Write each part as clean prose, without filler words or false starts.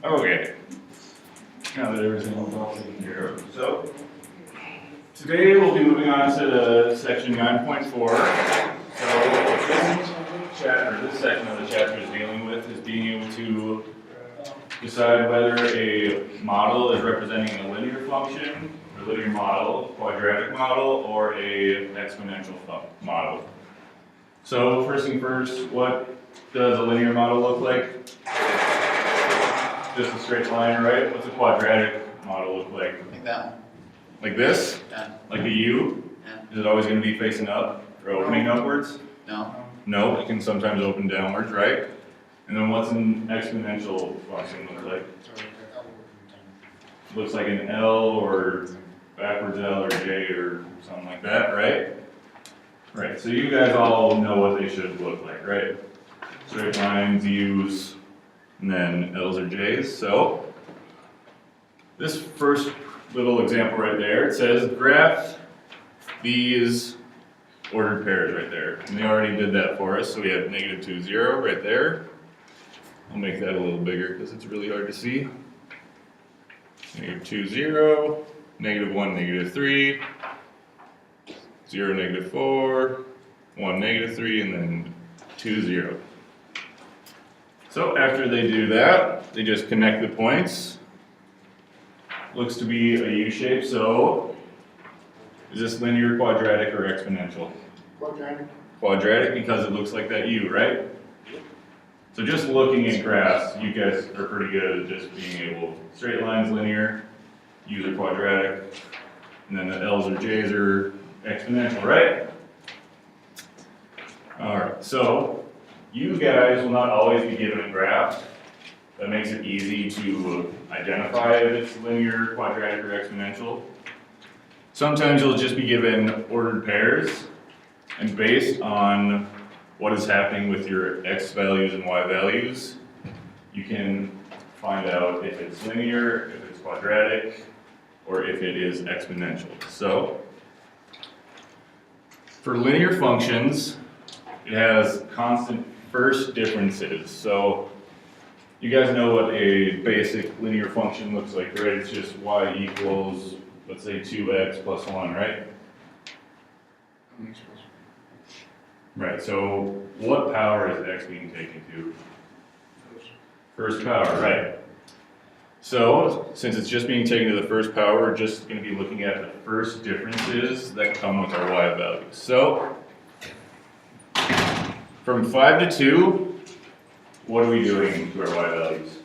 Okay, now that everything's all taken care of. So, today we'll be moving on to section 9.4. So, this section of the chapter is dealing with is being able to decide whether a model is representing a linear function, a linear model, quadratic model, or a exponential model. So, first thing first, what does a linear model look like? Just a straight line, right? What's a quadratic model look like? Like that one. Like this? Yeah. Like a U? Yeah. Is it always going to be facing up or opening upwards? No. No, it can sometimes open downwards, right? And then what's an exponential function look like? Looks like an L or backwards L or J or something like that, right? Right, so you guys all know what they should look like, right? Straight lines, U's, and then L's or J's. So this first little example right there, it says graph these ordered pairs right there. And they already did that for us, so we have negative 2, 0 right there. I'll make that a little bigger because it's really hard to see. Negative 2, 0, negative 1, negative 3, 0, negative 4, 1, negative 3, and then 2, 0. So after they do that, they just connect the points. Looks to be a U shape, so is this linear, quadratic, or exponential? Quadratic. Quadratic because it looks like that U, right? So just looking at graphs, you guys are pretty good at just being able, straight lines linear, U's are quadratic, and then the L's or J's are exponential, right? Alright, so you guys will not always be given a graph. That makes it easy to identify if it's linear, quadratic, or exponential. Sometimes you'll just be given ordered pairs, and based on what is happening with your x values and y values, you can find out if it's linear, if it's quadratic, or if it is exponential. So, for linear functions, it has constant first differences. So, you guys know what a basic linear function looks like, right? It's just y equals, let's say 2x plus 1, right? Right, so what power is x being taken to? First power, right. So, since it's just being taken to the first power, we're just going to be looking at the first differences that come with our y values. So, from 5 to 2, what are we doing to our y values?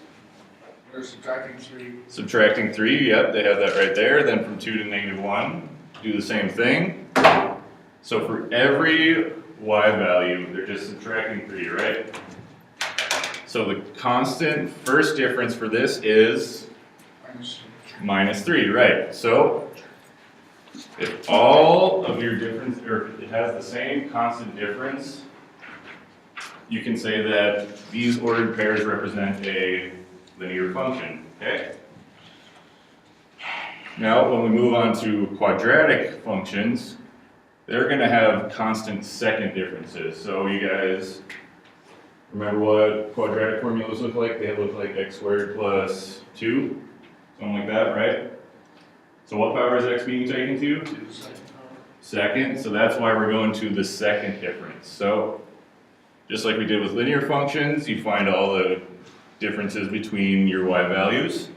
We're subtracting 3. Subtracting 3, yep, they have that right there. Then from 2 to negative 1, do the same thing. So for every y value, they're just subtracting 3, right? So the constant first difference for this is minus 3, right? So if all of your difference, or if it has the same constant difference, you can say that these ordered pairs represent a linear function, okay? Now, when we move on to quadratic functions, they're going to have constant second differences. So you guys remember what quadratic formulas look like? They look like x squared plus 2, something like that, right? So what power is x being taken to? Second, so that's why we're going to the second difference. So just like we did with linear functions, you find all the differences between your y values.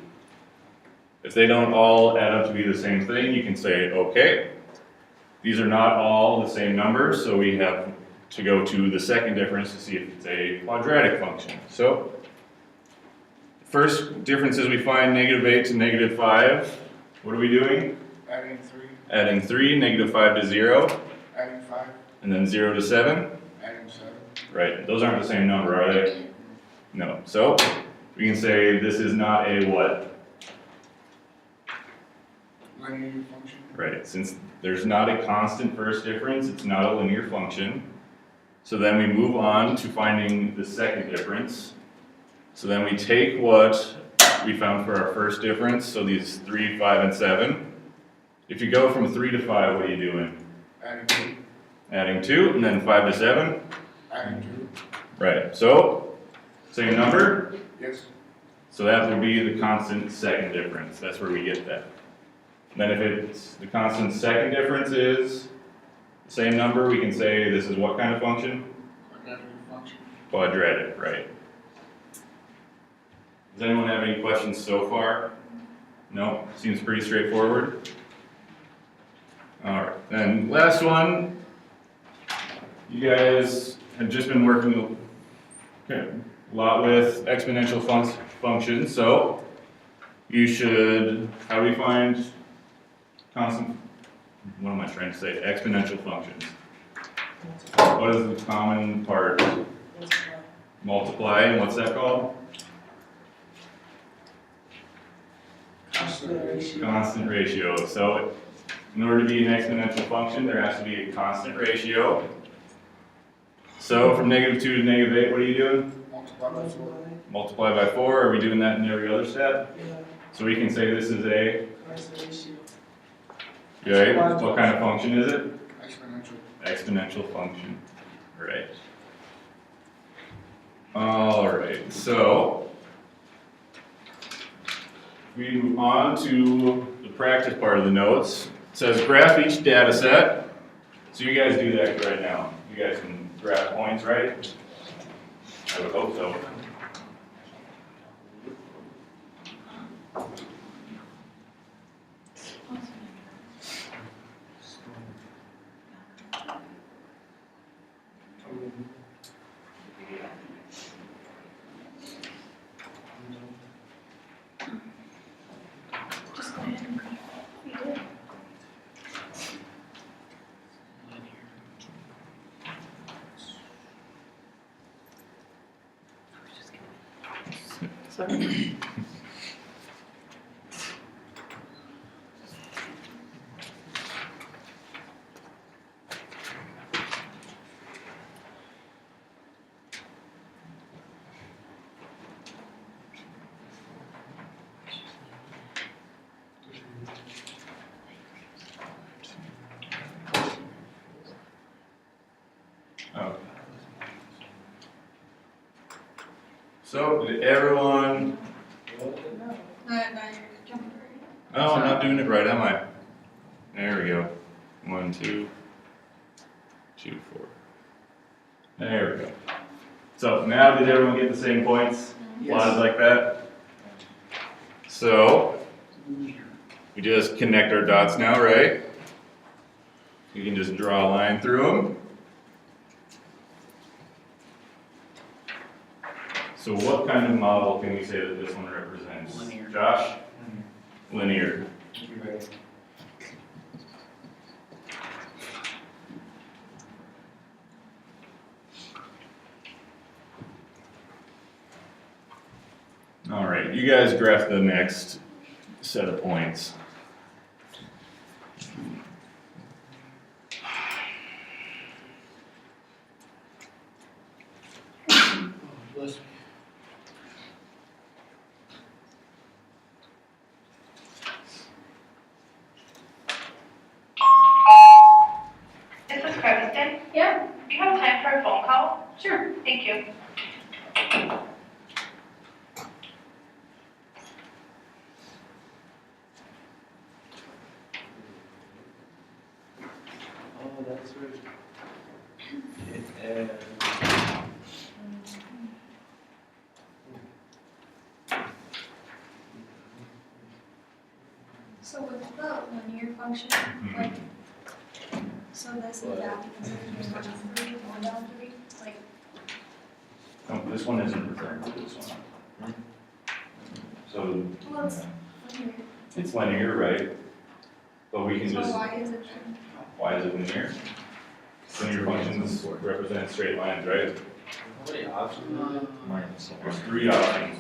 If they don't all add up to be the same thing, you can say, okay, these are not all the same numbers, so we have to go to the second difference to see if it's a quadratic function. So, first differences we find, negative 8 to negative 5. What are we doing? Adding 3. Adding 3, negative 5 to 0. Adding 5. And then 0 to 7. Adding 7. Right, those aren't the same number, are they? No. So, we can say this is not a what? Linear function. Right, since there's not a constant first difference, it's not a linear function. So then we move on to finding the second difference. So then we take what we found for our first difference, so these 3, 5, and 7. If you go from 3 to 5, what are you doing? Adding 2. Adding 2, and then 5 to 7? Adding 2. Right, so, same number? Yes. So that would be the constant second difference, that's where we get that. Then if it's, the constant second difference is the same number, we can say this is what kind of function? Quadratic function. Quadratic, right. Does anyone have any questions so far? No, seems pretty straightforward. Alright, then last one. You guys have just been working a lot with exponential functions, so you should, how do we find constant, what am I trying to say, exponential functions? What is the common part? Multiply, and what's that called? Constant ratio. Constant ratio. So in order to be an exponential function, there has to be a constant ratio. So from -2 to -8, what are you doing? Multiply by 4. Multiply by 4. Are we doing that in every other step? Yeah, So we can say this is a, constant ratio. right? What kind of function is it? Exponential. Exponential function. Right. Alright, so we move on to the practice part of the notes. It says graph each data set. So you guys do that right now. You guys can graph points, right? I would hope so. Just go ahead and go. You did. Sorry. Okay. So did everyone, Now you're jumping right. oh, I'm not doing it right, am I? There we go. 1, 2, 2, 4. There we go. So now did everyone get the same points? Plotted like that? So we just connect our dots now, right? You can just draw a line through them. So what kind of model can we say that this one represents? Linear. Josh? Linear. All right, you guys graph the next set of points. Bless me. This is Kristen. Yeah, Do you have time for a phone call? sure. Thank you. Oh, that's right. So with the linear function, like, so this is that because it's 1 down 3, 1 down 3, like, Oh, this one isn't referring to this one. So well, it's linear. it's linear, right? But we can So just, why is it then? why is it linear? Linear functions represent straight lines, right? How many options? There's 3 options.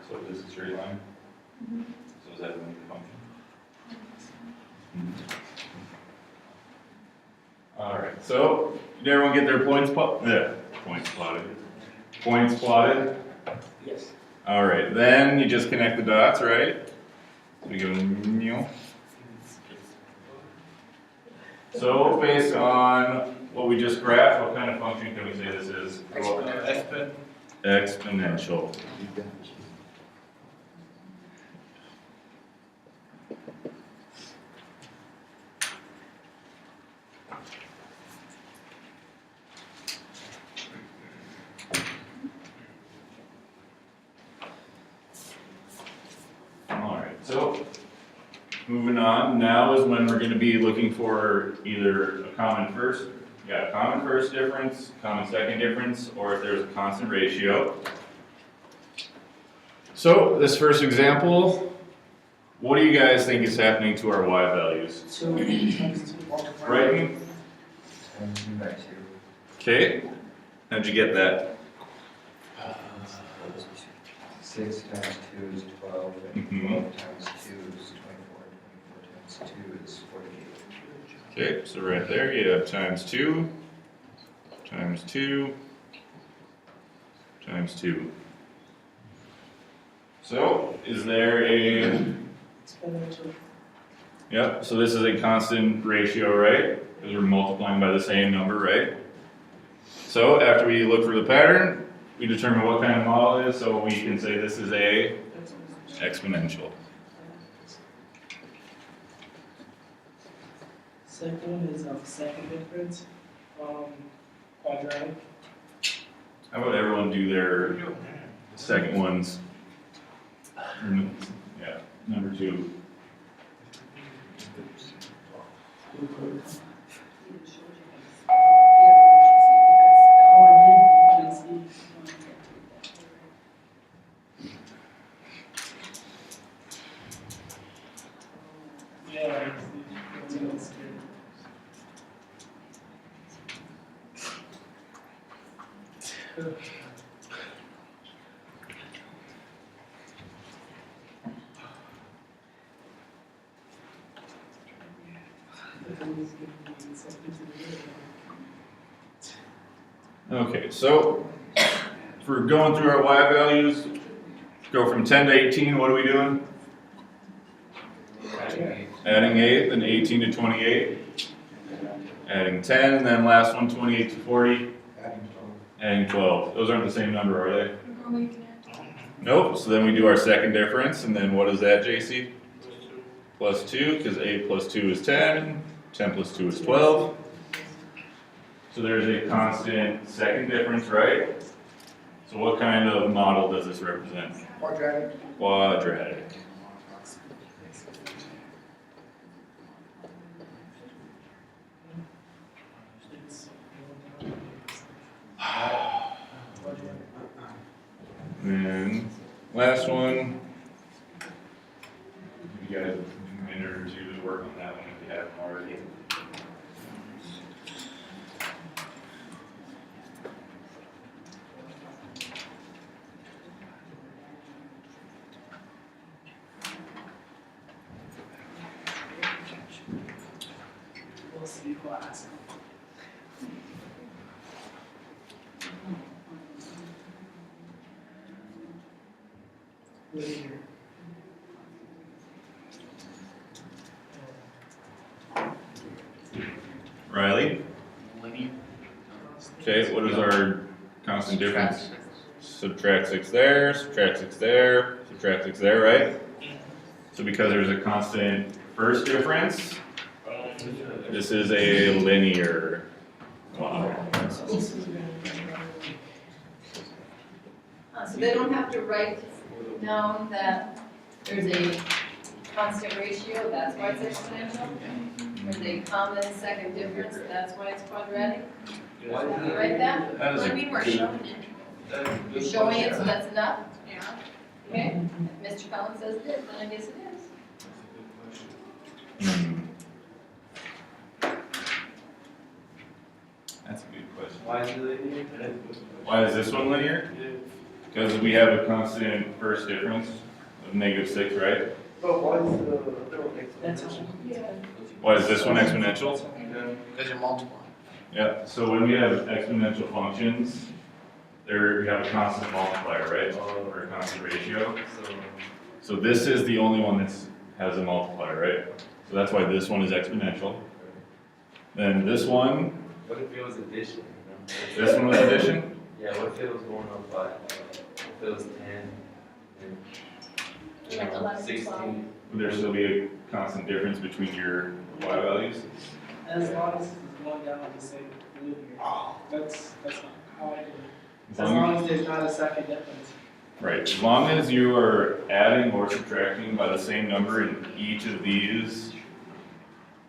So this is a straight line? So is that a linear function? Alright, so did everyone get their points plotted? Points plotted? Yes. Alright, then you just connect the dots, right? We go, meow. So based on what we just graphed, what kind of function can we say this is? Exponential. Alright, so moving on, now is when we're gonna be looking for either a common first, common first difference, common second difference, or if there's a constant ratio. So this first example, what do you guys think is happening to our y values? 2 times 2. Multiply. Right? Times 2 by 2. Okay, how'd you get that? 6 times 2 is 12, and Mhm. 12 times 2 is 24, and 24 times 2 is 48. Okay, so right there you have times 2, times 2, times 2. So, is there a, Exponential. yep, so this is a constant ratio, right? Because we're multiplying by the same number, right? So, after we look for the pattern, we determine what kind of model it is, so we can say this is a exponential. Second one is second difference, quadratic. How about everyone do their second ones? Yeah, number 2. Yeah. Okay, so if we're going through our y values, go from 10 to 18, what are we doing? Adding 8, then 18 to 28. Adding 10, and then last one, 28 to 40. Adding 12. Those aren't the same number, are they? No, we can't. Nope, so then we do our second difference, and then what is that, JC? Plus 2, because 8 plus 2 is 10, 10 plus 2 is 12. So there's a constant second difference, right? So what kind of model does this represent? Quadratic. Quadratic. And last one. You guys, a minute or two to work on that one if you haven't already. We'll see class. Linear. Riley? Okay, what is our constant difference? Subtract 6 there, subtract 6 there, subtract 6 there, right? So because there's a constant first difference, this is a linear model. So they don't have to write down that there's a constant ratio, that's why it's exponential? There's a common second difference, that's why it's quadratic? You write that? That is I a mean, we're showing it. You're showing it, so that's enough? Yeah. Okay? If Mr. Collins says it is, then I guess it is. That's a good question. Why is it linear? Why is this one linear? Because we have a constant first difference of -6, right? But why is the other one That's exponential? Why is this one exponential? Because you're multiplying. Yeah, so when we have exponential functions, there we have a constant multiplier, right? Or a constant ratio. So this is the only one that has a multiplier, right? So that's why this one is exponential. Then this one What if it was addition, you know? This one was addition? Yeah, what if it was going up by, if it was 10, and, you Like know, 11, 16? Would there still be a constant difference between your Y values? As long as it's going down the same linear. That's how I do it. As As long long as there's not a second difference. Right, as long as you are adding or subtracting by the same number in each of these,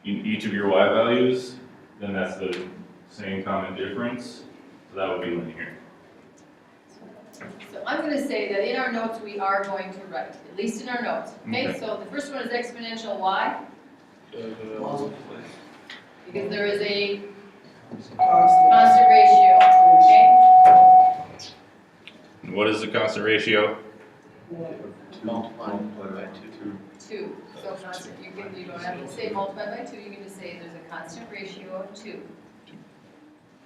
in each of your Y values, then that's the same common difference, so that would be linear. So I'm gonna say that in our notes, we are going to write, at least in our notes. Okay, Okay. so the first one is exponential y, because there is a Constant. constant ratio, okay? And what is the constant ratio? Multiplied by 2. 2, so constant, you don't have to say multiplied by 2, you can just say there's a constant ratio of 2.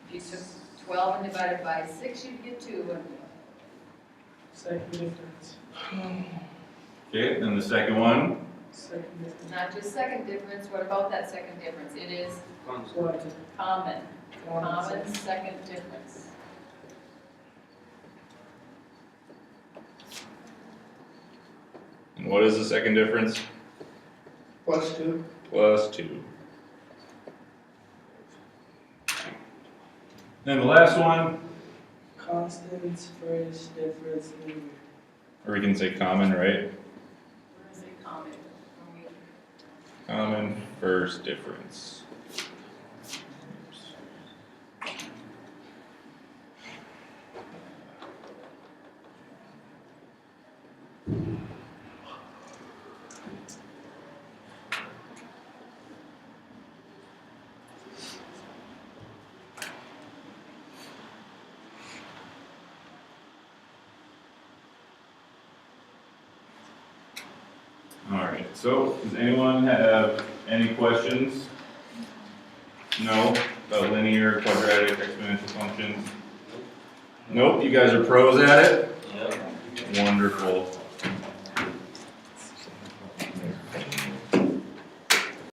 If you took 12 and divided by 6, you'd get 2. Second difference. Okay, then the second one, Second difference. Not just second difference, what about that second difference? It is What? common, Common common second difference. and what is the second difference? Plus 2. Plus 2. Then the last one, Constants, first difference, linear. or we can say common, right? Where is it common? Common first difference. All right, so does anyone have any questions? No, about linear, quadratic, exponential functions? Nope, you guys are pros at it? Yep. Wonderful.